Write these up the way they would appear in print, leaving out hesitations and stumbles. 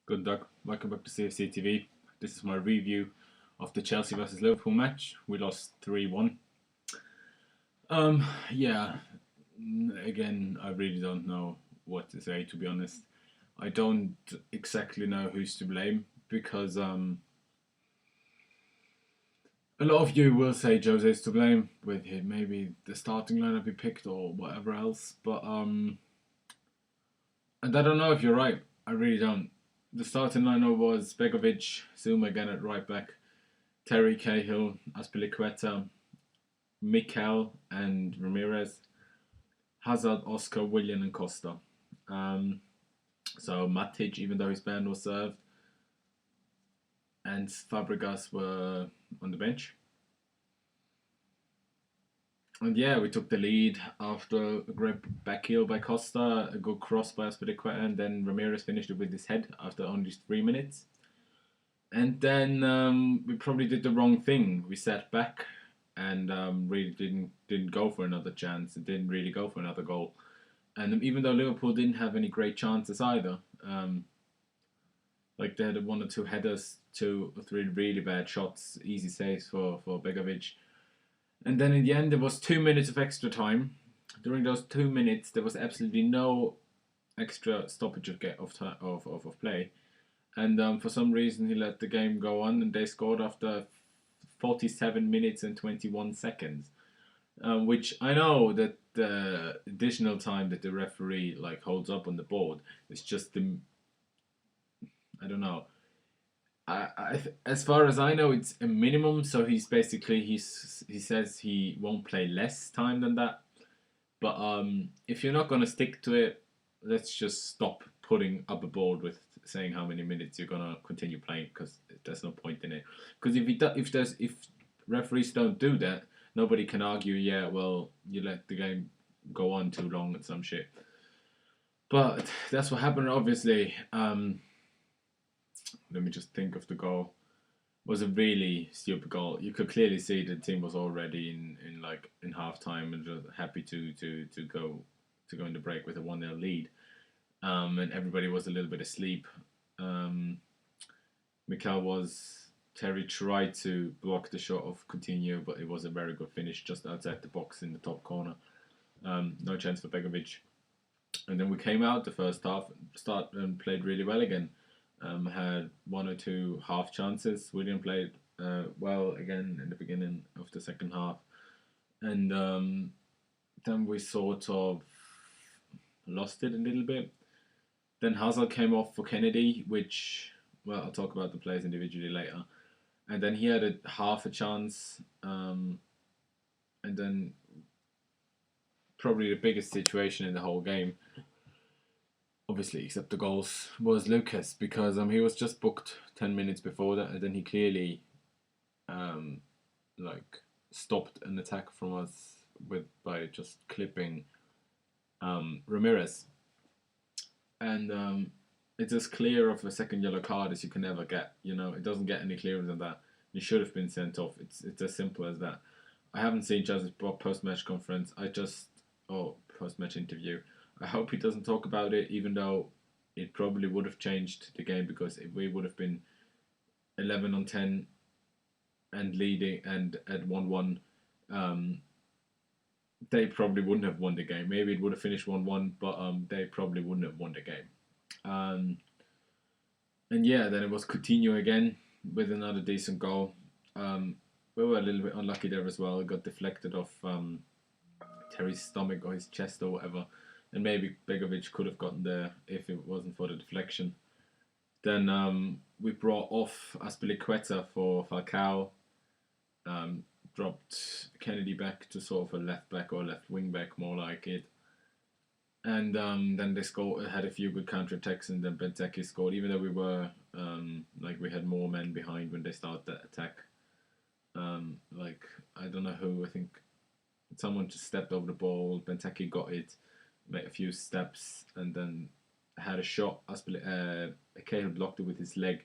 Good Doug. Welcome back to CFC TV. This is my review of the Chelsea versus Liverpool match. We lost 3-1. Yeah, again, I really don't know what to say, to be honest. I don't exactly know who's to blame because a lot of you will say Jose's to blame with maybe the starting lineup he picked or whatever else, but and I don't know if you're right. I really don't. The starting lineup was Begovic, Zuma again at right back, Terry Cahill, Aspilicueta, Mikel, and Ramirez, Hazard, Oscar, Willian, and Costa. Um, so Matic, even though his ban was served, and Fabregas were on the bench. And yeah, we took the lead after a great back heel by Costa, a good cross by Aspilicueta, and then Ramirez finished it with his head after only 3 minutes. And then we probably did the wrong thing. We sat back and really didn't go for another chance. It didn't really go for another goal. And even though Liverpool didn't have any great chances either, like they had one or two headers, 2 or 3 really bad shots, easy saves for Begovic. And then in the end, there was 2 minutes of extra time. During those 2 minutes, there was absolutely no extra stoppage of play. And for some reason, he let the game go on, and they scored after 47 minutes and 21 seconds. Which I know that the additional time that the referee holds up on the board is just I don't know. As far as I know, it's a minimum. So he says he won't play less time than that. But if you're not gonna stick to it, let's just stop putting up a board with saying how many minutes you're gonna continue playing, because there's no point in it. Because if referees don't do that, nobody can argue. Yeah, well, you let the game go on too long and some shit. But that's what happened. Obviously, let me just think of the goal. It was a really stupid goal. You could clearly see the team was already in half time and just happy to go in the break with a 1-0 lead. And everybody was a little bit asleep. Terry tried to block the shot of Coutinho, but it was a very good finish just outside the box in the top corner. No chance for Begovic. And then we came out the first half, and played really well again. Had 1 or 2 half chances. William played well again in the beginning of the second half. And then we sort of lost it a little bit. Then Hazard came off for Kennedy, which, well, I'll talk about the players individually later. And then he had half a chance. And then probably the biggest situation in the whole game, obviously except the goals, was Lucas, because he was just booked 10 minutes before that, and then he clearly stopped an attack from us by just clipping Ramirez. And it's as clear of a second yellow card as you can ever get. It doesn't get any clearer than that. He should have been sent off. It's as simple as that. I haven't seen Jose's post-match conference. Post-match interview. I hope he doesn't talk about it, even though it probably would have changed the game, because if we would have been 11-10 and leading and at 1-1, they probably wouldn't have won the game. Maybe it would have finished 1-1, but they probably wouldn't have won the game. And yeah, then it was Coutinho again with another decent goal. We were a little bit unlucky there as well. It got deflected off Terry's stomach or his chest or whatever. And maybe Begovic could have gotten there if it wasn't for the deflection. Then we brought off Aspilicueta for Falcao. Dropped Kennedy back to sort of a left back or left wing back, more like it. And then they had a few good counter attacks, and then Benteke scored, even though we were we had more men behind when they started that attack. I don't know who. I think someone just stepped over the ball. Benteke got it, made a few steps, and then had a shot. Cahill blocked it with his leg.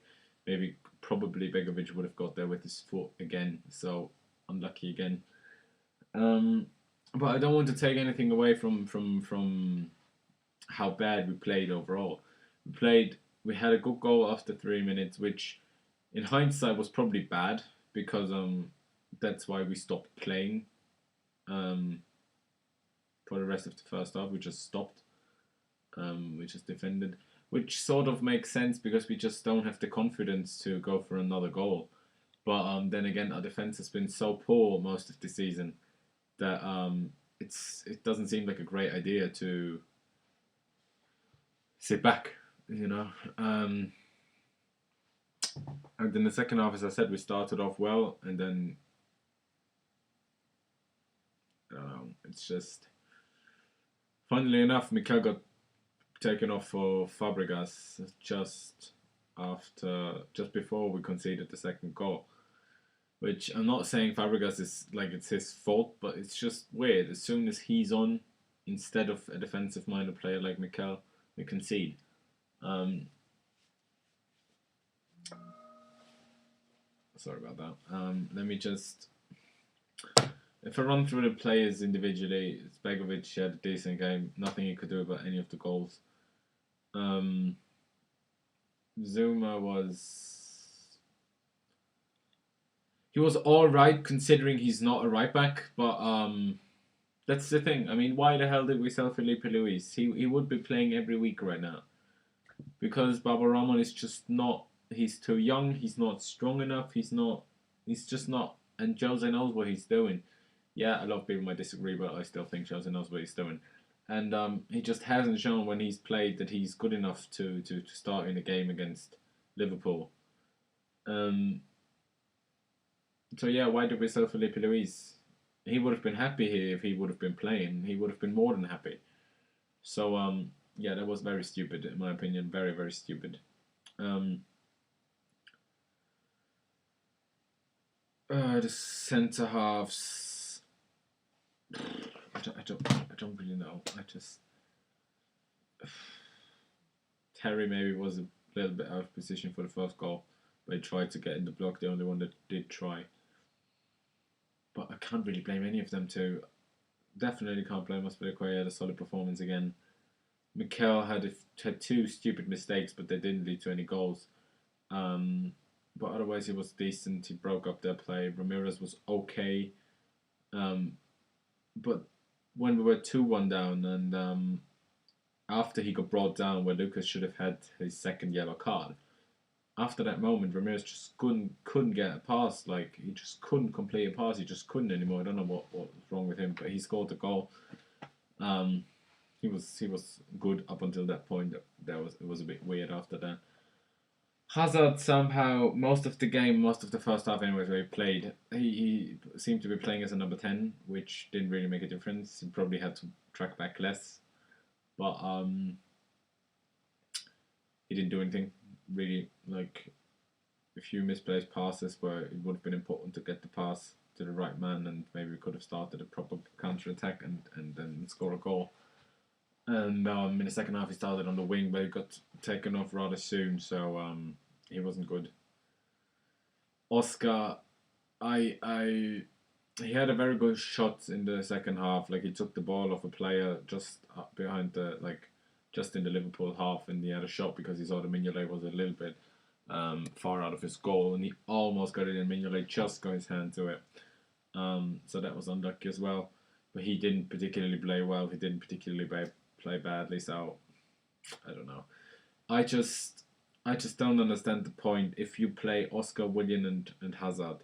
Probably Begovic would have got there with his foot again. So unlucky again. But I don't want to take anything away from how bad we played overall. We played we had a good goal after 3 minutes, which in hindsight was probably bad because that's why we stopped playing um, for the rest of the first half. We just stopped. We just defended, which sort of makes sense because we just don't have the confidence to go for another goal. But then again, our defense has been so poor most of the season that it doesn't seem like a great idea to sit back, you know. And in the second half, as I said, we started off well, and then I don't know. It's just, funnily enough, Mikel got taken off for Fabregas just before we conceded the second goal. Which I'm not saying Fabregas is like it's his fault, but it's just weird. As soon as he's on, instead of a defensive-minded player like Mikel, we concede. Sorry about that. Let me just. If I run through the players individually, Begovic had a decent game. Nothing he could do about any of the goals. Zuma he was all right considering he's not a right back, but that's the thing. I mean, why the hell did we sell Felipe Luis? He would be playing every week right now because Baba Ramon is just not. He's too young. He's not strong enough. He's not. He's just not. And Jose knows what he's doing. Yeah, a lot of people might disagree, but I still think Jose knows what he's doing. And he just hasn't shown when he's played that he's good enough to start in a game against Liverpool. So yeah, why did we sell Felipe Luis? He would have been happy here if he would have been playing. He would have been more than happy. So yeah, that was very stupid in my opinion. Very, very stupid. The centre halves. I don't really know. Terry maybe was a little bit out of position for the first goal, but he tried to get in the block. The only one that did try. But I can't really blame any of them too. Definitely can't blame Aspilicueta. He had a solid performance again. Mikel had two stupid mistakes, but they didn't lead to any goals. But otherwise, he was decent. He broke up their play. Ramirez was okay. But when we were 2-1 down, and after he got brought down, where Lucas should have had his second yellow card, after that moment, Ramirez just couldn't get a pass. Like, he just couldn't complete a pass. He just couldn't anymore. I don't know what was wrong with him, but he scored the goal. He was good up until that point. It was a bit weird after that. Hazard somehow most of the first half anyways where he played, he seemed to be playing as a number 10, which didn't really make a difference. He probably had to track back less, but he didn't do anything really. Like a few misplaced passes where it would have been important to get the pass to the right man, and maybe we could have started a proper counter attack and then score a goal. And in the second half, he started on the wing, but he got taken off rather soon, so he wasn't good. Oscar, he had a very good shot in the second half. Like, he took the ball off a player just behind just in the Liverpool half, and he had a shot because he saw the Mignolet was a little bit far out of his goal, and he almost got it in. Mignolet just got his hand to it. So that was unlucky as well. But he didn't particularly play well. He didn't particularly play badly. So I don't know. I just don't understand the point. If you play Oscar, Willian, and Hazard,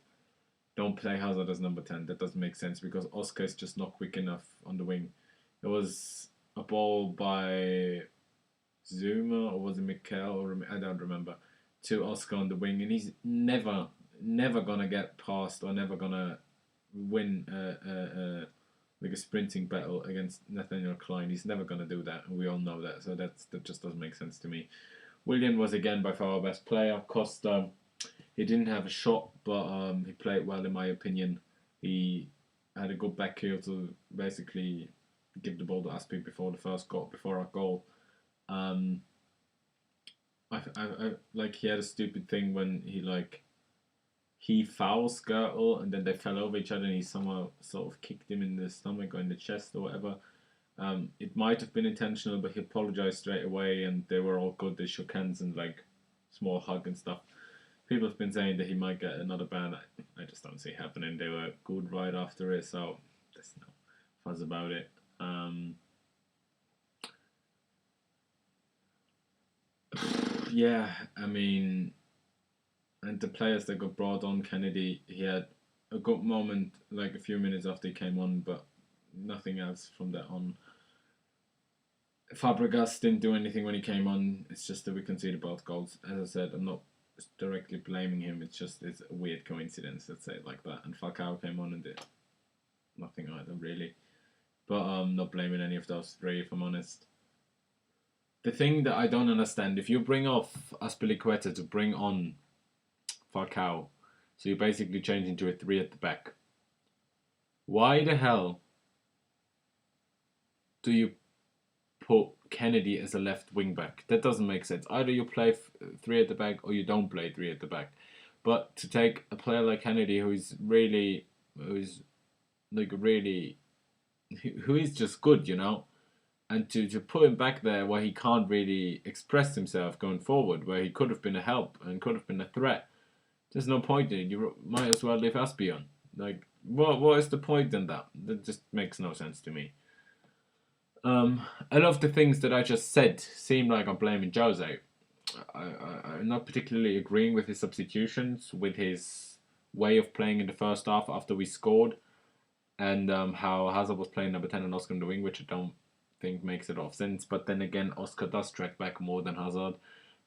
don't play Hazard as number 10. That doesn't make sense because Oscar is just not quick enough on the wing. It was a ball by Zuma, or was it Mikel? I don't remember. To Oscar on the wing, and he's never gonna get past or never gonna win like a sprinting battle against Nathaniel Klein. He's never gonna do that, and we all know that. So that just doesn't make sense to me. William was again by far our best player. Costa, he didn't have a shot, but he played well in my opinion. He had a good back heel to basically give the ball to Aspi before our goal. I like he had a stupid thing when he fouled Skirtle and then they fell over each other and he somehow sort of kicked him in the stomach or in the chest or whatever. It might have been intentional, but he apologized straight away, and they were all good. They shook hands and like small hug and stuff. People have been saying that he might get another ban. I just don't see it happening. They were good right after it, so there's no fuzz about it. Yeah, I mean, and the players that got brought on, Kennedy, he had a good moment, like a few minutes after he came on, but nothing else from that on. Fabregas didn't do anything when he came on. It's just that we conceded both goals. As I said, I'm not directly blaming him. It's a weird coincidence, let's say it like that. And Falcao came on and did nothing either, really. But I'm not blaming any of those three, if I'm honest. The thing that I don't understand, if you bring off Azpilicueta to bring on Falcao, so you're basically changing to a 3 at the back. Why the hell do you put Kennedy as a left wing back? That doesn't make sense. Either you play 3 at the back or you don't play 3 at the back. But to take a player like Kennedy, who is just good, you know, and to put him back there where he can't really express himself going forward, where he could have been a help and could have been a threat, there's no point in it. You might as well leave Aspie on. Like, what is the point in that? That just makes no sense to me. A lot of the things that I just said seem like I'm blaming Jose. I'm not particularly agreeing with his substitutions, with his way of playing in the first half after we scored, and how Hazard was playing number 10 and Oscar on the wing, which I don't think makes it off sense. But then again, Oscar does track back more than Hazard,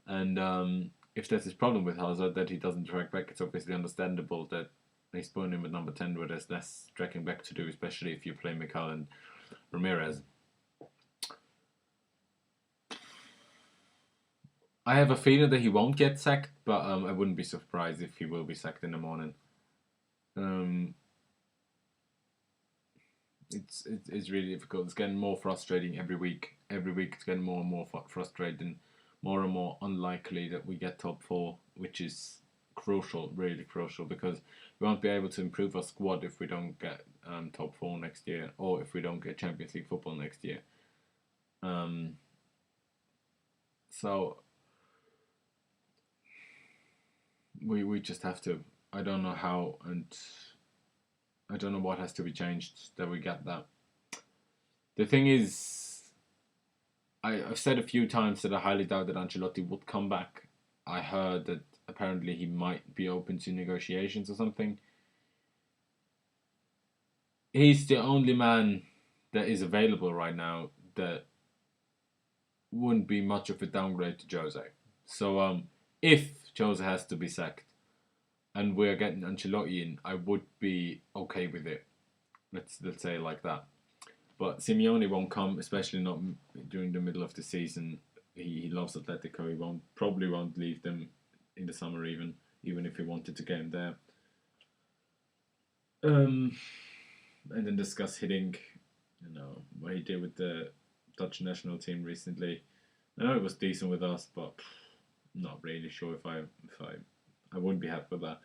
and if there's this problem with Hazard that he doesn't track back, it's obviously understandable that he's putting him at number 10 where there's less tracking back to do, especially if you play Mikel and Ramirez. I have a feeling that he won't get sacked, but I wouldn't be surprised if he will be sacked in the morning. It's really difficult. It's getting more frustrating every week. Every week it's getting more and more frustrating, more and more unlikely that we get top 4, which is crucial, really crucial, because we won't be able to improve our squad if we don't get top 4 next year, or if we don't get Champions League football next year. So we just have to. I don't know how, and I don't know what has to be changed that we get that. The thing is, I've said a few times that I highly doubt that Ancelotti would come back. I heard that apparently he might be open to negotiations or something. He's the only man that is available right now that wouldn't be much of a downgrade to Jose. So if Jose has to be sacked and we're getting Ancelotti in, I would be okay with it. Let's say it like that. But Simeone won't come, especially not during the middle of the season. He loves Atletico. He probably won't leave them in the summer even if he wanted to get him there. And then discuss hitting, what he did with the Dutch national team recently. I know it was decent with us, but I'm not really sure if I wouldn't be happy with that.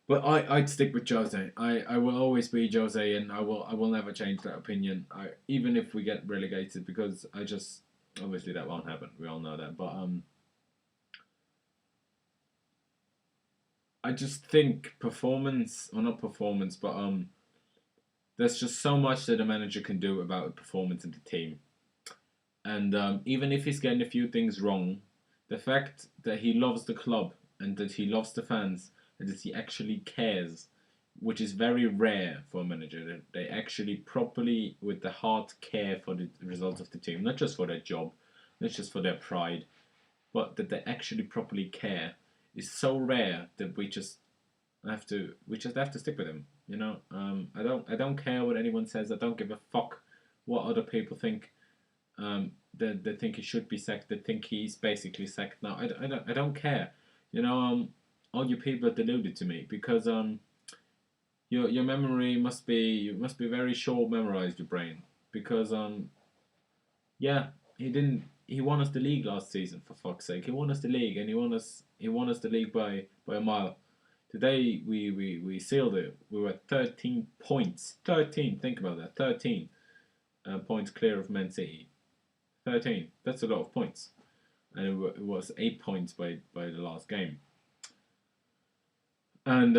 But I'd stick with Jose. I will always be Jose, and I will never change that opinion. Even if we get relegated, because obviously that won't happen. We all know that. But I just think not performance, but there's just so much that a manager can do about a performance in the team. And even if he's getting a few things wrong, the fact that he loves the club and that he loves the fans and that he actually cares, which is very rare for a manager, that they actually properly, with the heart, care for the results of the team, not just for their job, not just for their pride, but that they actually properly care, is so rare that we just have to stick with him. I don't care what anyone says. I don't give a fuck what other people think. They think he should be sacked. They think he's basically sacked now. I don't care. All you people are deluded to me, because your memory must be very short memorized, your brain, because he won us the league last season, for fuck's sake. He won us the league, and he won us the league by a mile. Today we sealed it. We were 13 points. 13, think about that. 13. points clear of Man City. 13. That's a lot of points. And it was 8 points by the last game. And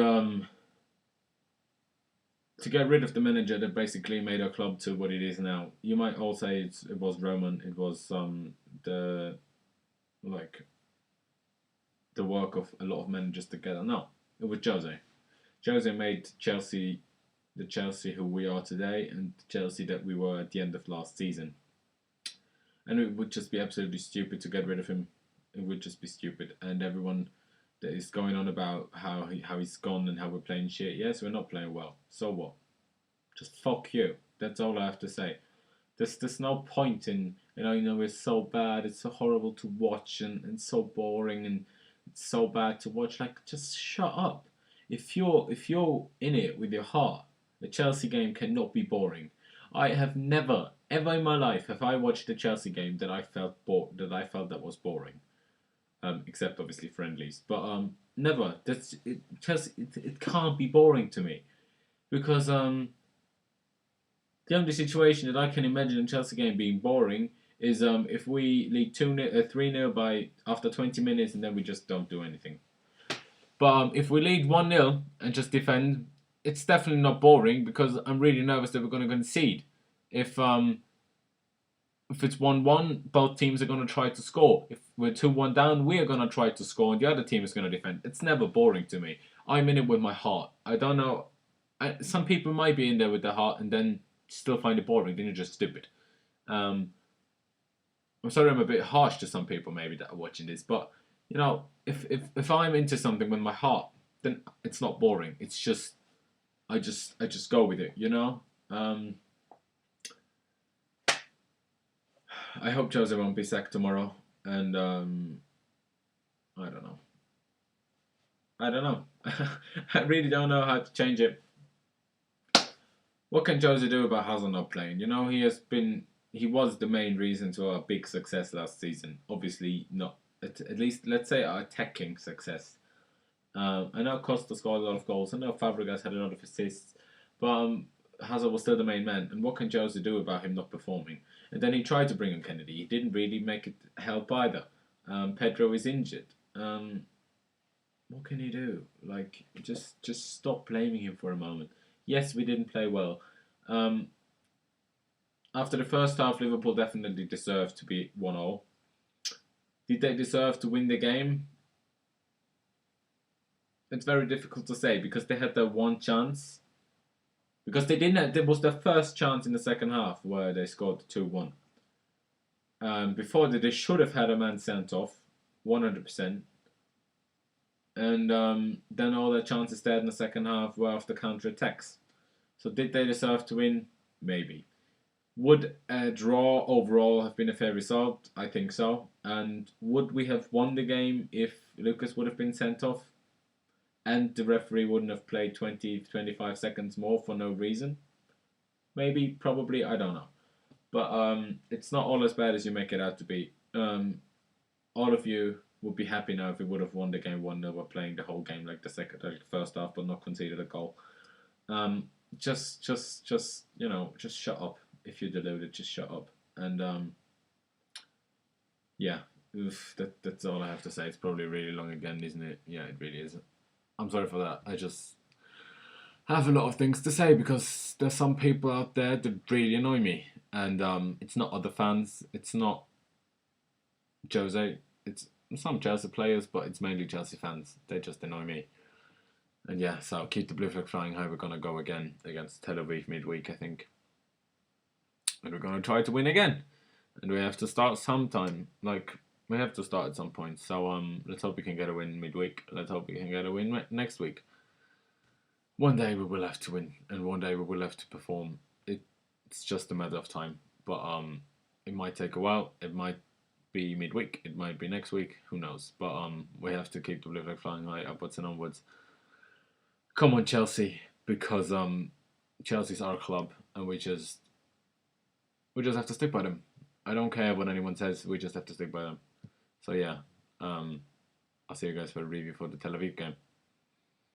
to get rid of the manager that basically made our club to what it is now, you might all say it was Roman. It was the work of a lot of managers together. No, it was Jose. Jose made Chelsea the Chelsea who we are today, and the Chelsea that we were at the end of last season. And it would just be absolutely stupid to get rid of him. It would just be stupid. And everyone that is going on about how he's gone and how we're playing shit. Yes, we're not playing well. So what? Just fuck you. That's all I have to say. There's no point in we're so bad. It's so horrible to watch and so boring and it's so bad to watch. Like, just shut up. If you're in it with your heart, the Chelsea game cannot be boring. I have never, ever in my life, have I watched a Chelsea game that I felt that was boring. Except obviously friendlies, but never. Chelsea. It can't be boring to me, because the only situation that I can imagine a Chelsea game being boring is if we lead 3-0 by after 20 minutes and then we just don't do anything. But if we lead 1-0 and just defend, it's definitely not boring, because I'm really nervous that we're going to concede. If it's 1-1, both teams are going to try to score. If we're 2-1 down, we are going to try to score, and the other team is going to defend. It's never boring to me. I'm in it with my heart. I don't know. Some people might be in there with their heart and then still find it boring. Then you're just stupid. I'm sorry I'm a bit harsh to some people maybe that are watching this, but if I'm into something with my heart, then it's not boring. It's just I just go with it. I hope Jose won't be sacked tomorrow, and I don't know. I really don't know how to change it. What can Jose do about Hazard not playing? He was the main reason to our big success last season. Obviously not, at least let's say our attacking success. I know Costa scored a lot of goals. I know Fabregas had a lot of assists, but Hazard was still the main man. And what can Jose do about him not performing? And then he tried to bring in Kennedy. He didn't really make it help either. Pedro is injured. What can he do? Like, just stop blaming him for a moment. Yes, we didn't play well. After the first half, Liverpool definitely deserved to be 1-0. Did they deserve to win the game? It's very difficult to say, because they had their one chance. Because they didn't. There was their first chance in the second half where they scored 2-1. Before that, they should have had a man sent off, 100%. And then all their chances there in the second half were off the counter-attacks. So did they deserve to win? Maybe. Would a draw overall have been a fair result? I think so. And would we have won the game if Lucas would have been sent off? And the referee wouldn't have played 20-25 seconds more for no reason? Maybe, probably, I don't know. But it's not all as bad as you make it out to be. All of you would be happy now if we would have won the game 1-0 by playing the whole game like the first half, but not conceded a goal. Just shut up. If you're deluded, just shut up. And yeah, that's all I have to say. It's probably really long again, isn't it? Yeah, it really is. I'm sorry for that. I just have a lot of things to say, because there's some people out there that really annoy me. And it's not other fans. It's not Jose. It's some Chelsea players, but it's mainly Chelsea fans. They just annoy me. And yeah, so keep the blue flag flying high. We're going to go again against Tel Aviv midweek, I think. And we're going to try to win again. And we have to start sometime. We have to start at some point. So let's hope we can get a win midweek. Let's hope we can get a win next week. One day we will have to win, and one day we will have to perform. It's just a matter of time. But it might take a while. It might be midweek. It might be next week. Who knows? But we have to keep the blue flag flying high, upwards and onwards. Come on, Chelsea, because Chelsea's our club, and we just have to stick by them. I don't care what anyone says. We just have to stick by them. So yeah, I'll see you guys for a review for the Tel Aviv game.